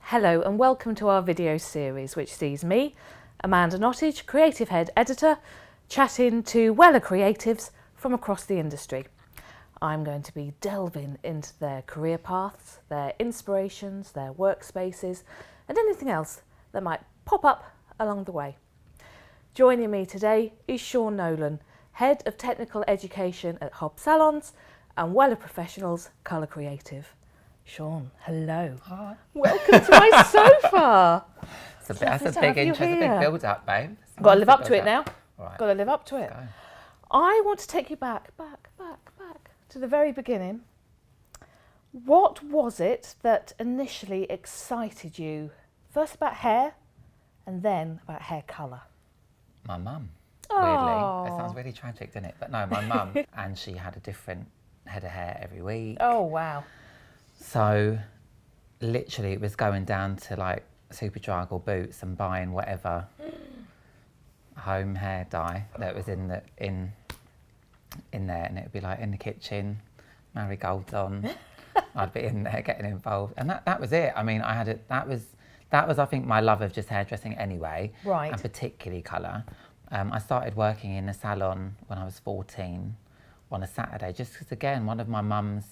Hello and welcome to our video series which sees me, Amanda Nottage, Creative Head Editor, chatting to Wella creatives from across the industry. I'm going to be delving into their career paths, their inspirations, their workspaces and anything else that might pop up along the way. Joining me today is Nolan, Head of Technical Education at Hob Salons and Wella Professionals Colour Creative. Sean, hello. Hi. Welcome to my sofa. That's a big intro, a big build up, babe. Got to live up to it now. Right. Got to live up to it. I want to take you back to the very beginning. What was it that initially excited you? First about hair and then about hair colour. My mum, Oh. weirdly. It sounds really tragic, doesn't it? But no, my mum, and she had a different head of hair every week. Oh, wow. So literally it was going down to like Superdrug or Boots and buying whatever home hair dye that was in there, and it would be like in the kitchen, marigolds on. I'd be in there getting involved, and that was it. I mean, that was I think my love of just hairdressing anyway, Right. and particularly colour. I started working in a salon when I was 14 on a Saturday, just because again one of my mum's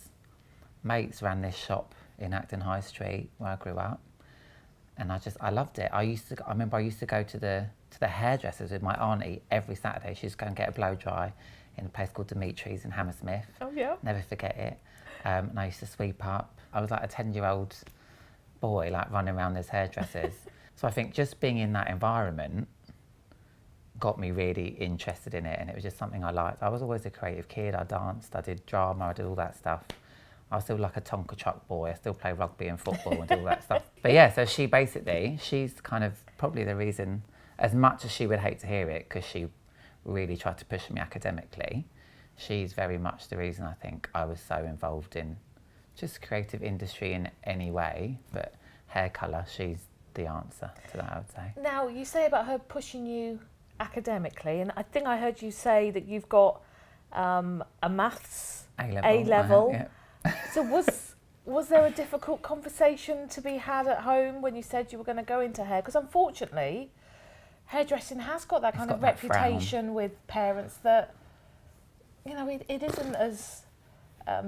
mates ran this shop in Acton High Street where I grew up, and I loved it. I remember I used to go to the hairdressers with my auntie every Saturday. She used to go and get a blow dry in a place called Dimitri's in Hammersmith. Oh, yeah. Never forget it. And I used to sweep up. I was like a 10-year-old boy, like running around these hairdressers. So I think just being in that environment got me really interested in it, and it was just something I liked. I was always a creative kid. I danced, I did drama, I did all that stuff. I was still like a Tonka truck boy. I still play rugby and football and do all that stuff. But yeah, so she's kind of probably the reason, as much as she would hate to hear it, because she really tried to push me academically, she's very much the reason I think I was so involved in just creative industry in any way. But hair colour, she's the answer to that, I would say. Now, you say about her pushing you academically, and I think I heard you say that you've got a maths A-level. Yeah. So was there a difficult conversation to be had at home when you said you were going to go into hair? Because unfortunately, hairdressing has got that kind of reputation with parents that, you know, it isn't as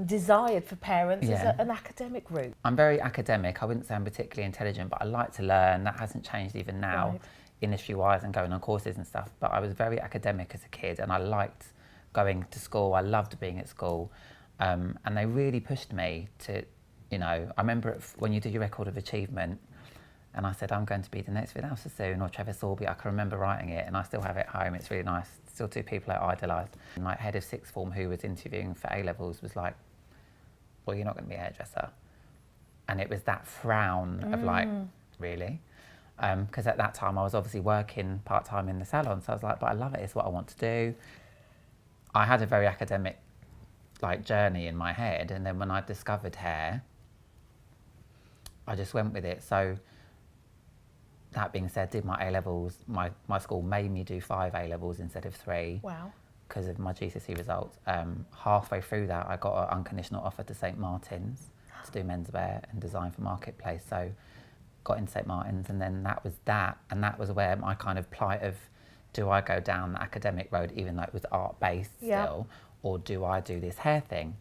desired for parents as an academic route. I'm very academic. I wouldn't say I'm particularly intelligent, but I like to learn. That hasn't changed even now, Right. industry-wise and going on courses and stuff. But I was very academic as a kid, and I liked going to school. I loved being at school. And they really pushed me to, you know, I remember when you do your record of achievement, and I said, I'm going to be the next Vanessa soon, or Trevor Sorby. I can remember writing it, and I still have it at home. It's really nice. Still two people I idolised. My head of sixth form who was interviewing for A-levels was like, well, you're not going to be a hairdresser. And it was that frown of like, really? Because at that time I was obviously working part-time in the salon, so I was like, but I love it, it's what I want to do. I had a very academic like journey in my head, and then when I discovered hair, I just went with it. So that being said, did my A-levels, my school made me do 5 A-levels instead of 3. Wow. Because of my GCSE results. Halfway through that, I got an unconditional offer to St Martin's to do menswear and design for Marketplace. So got into St Martin's, and then that was where my kind of plight of, do I go down the academic road even though it was art-based still, or do I do this hair thing?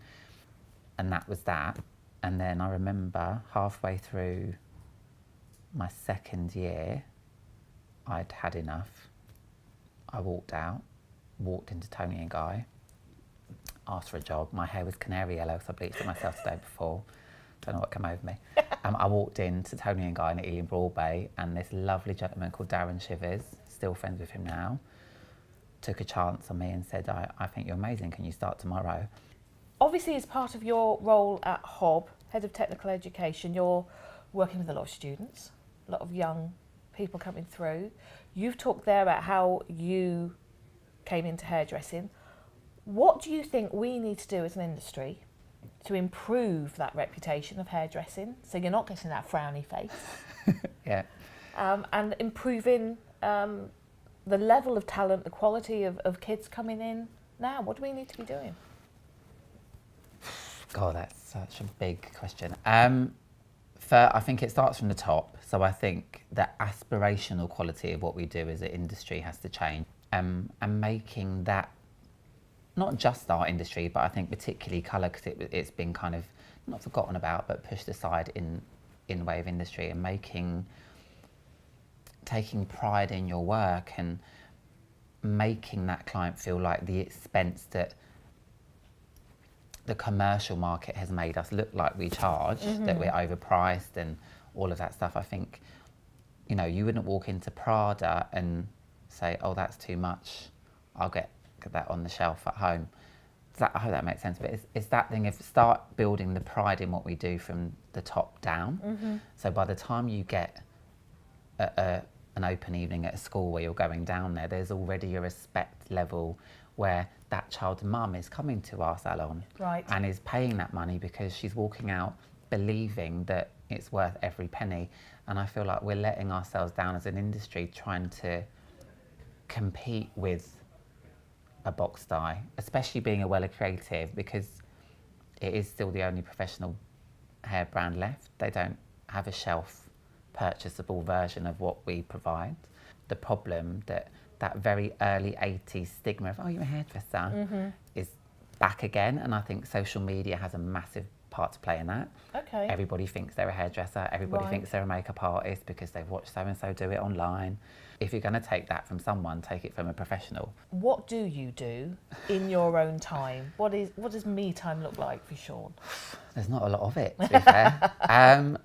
And that was that. And then I remember halfway through my second year, I'd had enough. I walked out, walked into Tony and Guy, asked for a job. My hair was canary yellow because I bleached it myself the day before. Don't know what came over me. I walked into Tony and Guy in Ealing Broadway, and this lovely gentleman called Darren Shivers, still friends with him now, took a chance on me and said, I think you're amazing, can you start tomorrow? Obviously, as part of your role at Hob, Head of Technical Education, you're working with a lot of students, a lot of young people coming through. You've talked there about how you came into hairdressing. What do you think we need to do as an industry to improve that reputation of hairdressing, so you're not getting that frowny face? Yeah. And improving the level of talent, the quality of kids coming in now? What do we need to be doing? God, that's such a big question. I think it starts from the top. So I think the aspirational quality of what we do as an industry has to change, and making that not just our industry, but I think particularly colour, because it's been kind of not forgotten about, but pushed aside in way of industry, and taking pride in your work and making that client feel like the expense that the commercial market has made us look like we charge, that we're overpriced and all of that stuff. I think, you know, you wouldn't walk into Prada and say, oh, that's too much, I'll get that on the shelf at home. I hope that makes sense, but it's that thing of start building the pride in what we do from the top down. So by the time you get an open evening at a school where you're going down there, there's already a respect level where that child's mum is coming to our salon, right, and is paying that money because she's walking out believing that it's worth every penny. And I feel like we're letting ourselves down as an industry trying to compete with a box dye, especially being a Wella creative, because it is still the only professional hair brand left. They don't have a shelf purchasable version of what we provide. The problem that very early 80s stigma of, oh, you're a hairdresser, is back again, and I think social media has a massive part to play in that. Okay. Everybody thinks they're a hairdresser, everybody thinks they're a makeup artist because they've watched so-and-so do it online. If you're going to take that from someone, take it from a professional. What do you do in your own time? What does me time look like for Sean? There's not a lot of it, to be fair.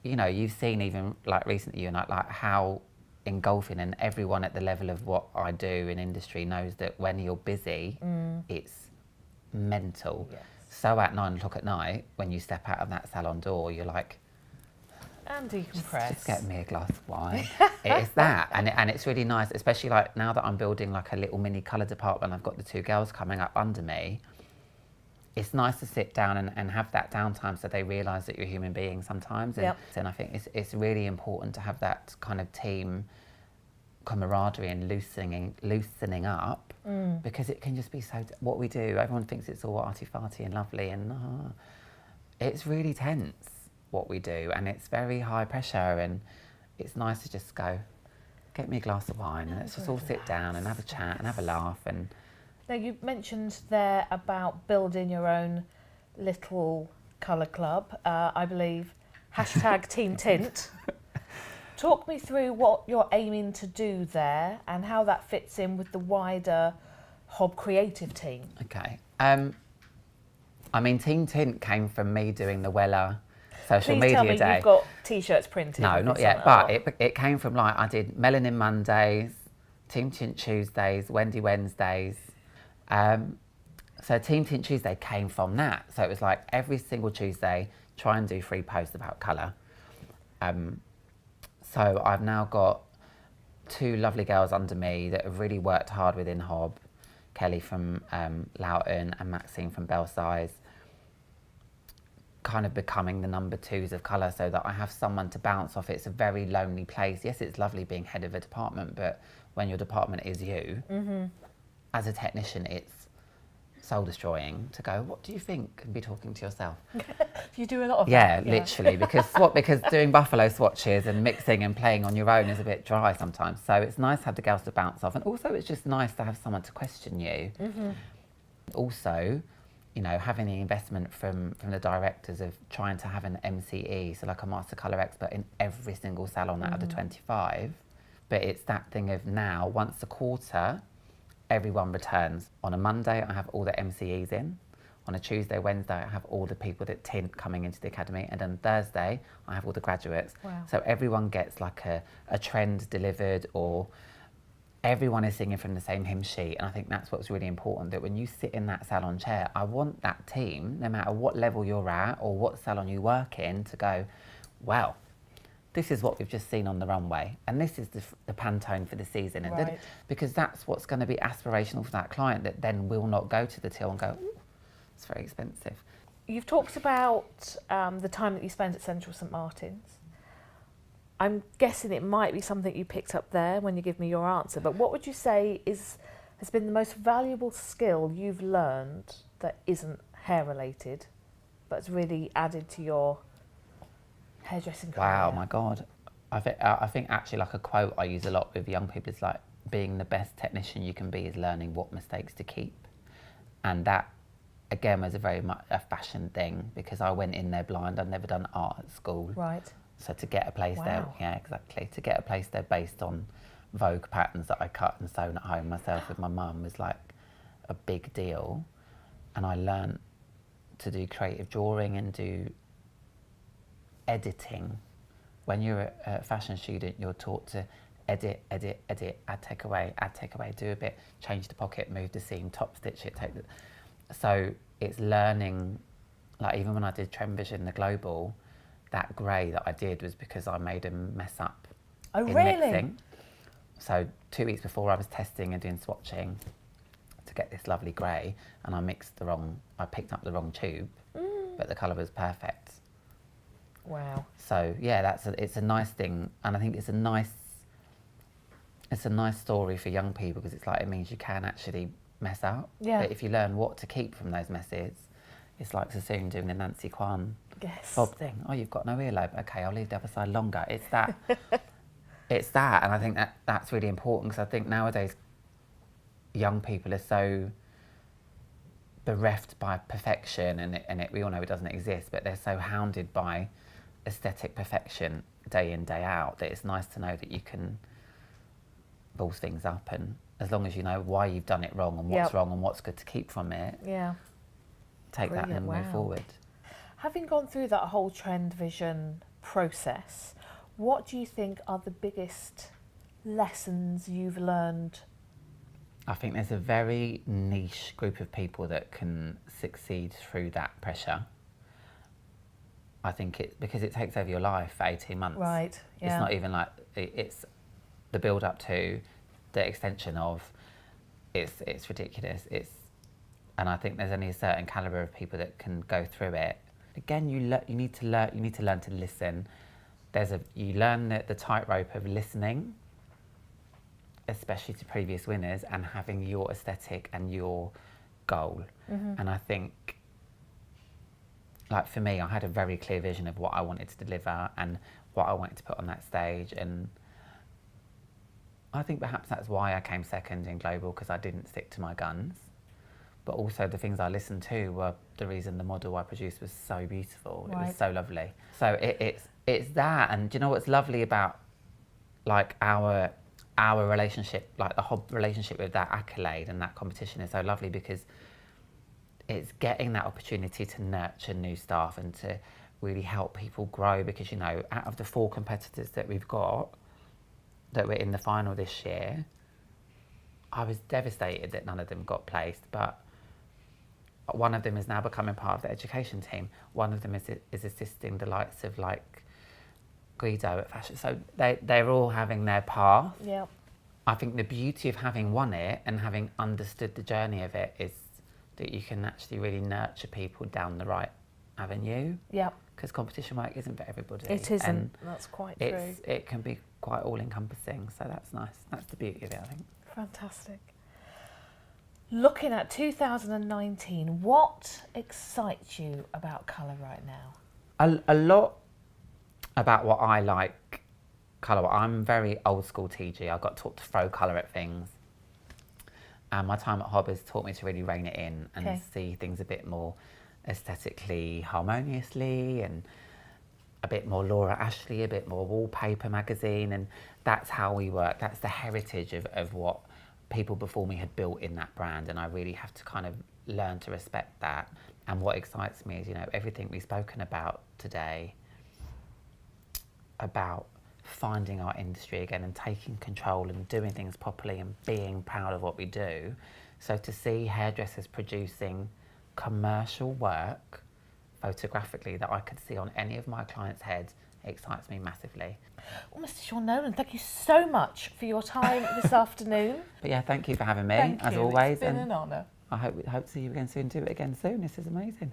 You know, you've seen even like recently, you know, like how engulfing, and everyone at the level of what I do in industry knows that when you're busy, it's mental. Yes. So at 9 o'clock at night, when you step out of that salon door, you're like, and decompress. Just get me a glass of wine. It's that, and it's really nice, especially like now that I'm building like a little mini colour department. I've got the 2 girls coming up under me. It's nice to sit down and have that downtime so they realise that you're a human being sometimes. And I think it's really important to have that kind of team camaraderie and loosening up, because it can just be so, what we do, everyone thinks it's all arty-farty and lovely, and it's really tense what we do, and it's very high pressure, and it's nice to just go, get me a glass of wine and let's just all sit down and have a chat and have a laugh. And now, you mentioned there about building your own little colour club, I believe, hashtag Team Tint. Talk me through what you're aiming to do there and how that fits in with the wider Hob creative team. Okay. I mean, Team Tint came from me doing the Wella social media tell me day. You've got t-shirts printed. No, not yet, but it came from, like, I did Melanin Mondays, Team Tint Tuesdays, Wendy Wednesdays. So Team Tint Tuesday came from that. So it was like every single Tuesday, try and do 3 posts about colour. So I've now got 2 lovely girls under me that have really worked hard within Hob, Kelly from Loughton and Maxine from Belsize, kind of becoming the number 2s of colour so that I have someone to bounce off. It's a very lonely place. Yes, it's lovely being head of a department, but when your department is you, as a technician, it's soul destroying to go, what do you think, and be talking to yourself. You do a lot of that. Yeah, literally, because doing buffalo swatches and mixing and playing on your own is a bit dry sometimes. So it's nice to have the girls to bounce off, and also it's just nice to have someone to question you. Also, you know, having the investment from the directors of trying to have an MCE, so like a master colour expert in every single salon out of the 25. But it's that thing of now, once a quarter, everyone returns. On a Monday, I have all the MCEs in. On a Tuesday, Wednesday, I have all the people that tint coming into the academy. And on Thursday, I have all the graduates. Wow. So everyone gets like a trend delivered, or everyone is singing from the same hymn sheet. And I think that's what's really important, that when you sit in that salon chair, I want that team, no matter what level you're at or what salon you work in, to go, wow, this is what we've just seen on the runway, and this is the Pantone for the season. And then, because that's what's going to be aspirational for that client, that then will not go to the till and go, ooh, it's very expensive. You've talked about the time that you spent at Central St Martin's. I'm guessing it might be something you picked up there when you give me your answer, but what would you say has been the most valuable skill you've learned that isn't hair related, but has really added to your hairdressing career? Wow, my God. I think actually like a quote I use a lot with young people is like, being the best technician you can be is learning what mistakes to keep. And that, again, was a very much a fashion thing, because I went in there blind. I'd never done art at school. Right. So to get a place there, yeah, exactly. To get a place there based on Vogue patterns that I cut and sewn at home myself with my mum was like a big deal. And I learned to do creative drawing and do editing. When you're a fashion student, you're taught to edit, add, take away, do a bit, change the pocket, move the seam, top stitch it, take the... So it's learning, like even when I did Trend Vision, the global, that grey that I did was because I made a mess up in mixing. So 2 weeks before I was testing and doing swatching to get this lovely grey, and I picked up the wrong tube, but the colour was perfect. Wow. So yeah, it's a nice thing, and I think it's a nice story for young people, because it's like, it means you can actually mess up. Yeah. But if you learn what to keep from those messes, it's like Sassoon doing the Nancy Kwan bob thing. Oh, you've got no earlobe. Okay, I'll leave the other side longer. It's that. It's that, and I think that's really important, because I think nowadays young people are so bereft by perfection, and we all know it doesn't exist, but they're so hounded by aesthetic perfection day in, day out, that it's nice to know that you can balls things up, and as long as you know why you've done it wrong and what's wrong and what's good to keep from it, take that and move forward. Having gone through that whole Trend Vision process, what do you think are the biggest lessons you've learned? I think there's a very niche group of people that can succeed through that pressure. I think because it takes over your life for 18 months. Right, yeah. It's not even like, it's the build up to the extension of, it's ridiculous. And I think there's only a certain calibre of people that can go through it. Again, you need to learn to listen. You learn the tightrope of listening, especially to previous winners, and having your aesthetic and your goal. And I think, like for me, I had a very clear vision of what I wanted to deliver and what I wanted to put on that stage, and I think perhaps that's why I came second in global, because I didn't stick to my guns. But also the things I listened to were the reason the model I produced was so beautiful. It was so lovely. So it's that, and do you know what's lovely about like our relationship, like the whole relationship with that accolade and that competition is so lovely, because it's getting that opportunity to nurture new staff and to really help people grow, because, you know, out of the 4 competitors that we've got that were in the final this year, I was devastated that none of them got placed, but one of them is now becoming part of the education team. One of them is assisting the likes of like Guido at fashion. So they're all having their path. Yeah. I think the beauty of having won it and having understood the journey of it is that you can actually really nurture people down the right avenue. Yeah. Because competition work isn't for everybody. It isn't. And that's quite true. It can be quite all-encompassing, so that's nice. That's the beauty of it, I think. Fantastic. Looking at 2019, what excites you about colour right now? A lot about what I like colour. I'm very old school TG. I got taught to throw colour at things. And my time at Hob has taught me to really rein it in and see things a bit more aesthetically harmoniously, and a bit more Laura Ashley, a bit more Wallpaper magazine, and that's how we work. That's the heritage of what people before me had built in that brand, and I really have to kind of learn to respect that. And what excites me is, you know, everything we've spoken about today, about finding our industry again and taking control and doing things properly and being proud of what we do. So to see hairdressers producing commercial work photographically that I could see on any of my clients' heads excites me massively. Well, Mr. Sean Nolan, thank you so much for your time this afternoon. But yeah, thank you for having me, Thank as you. always. It's been an honour. I hope to see you again soon. Do it again soon. This is amazing.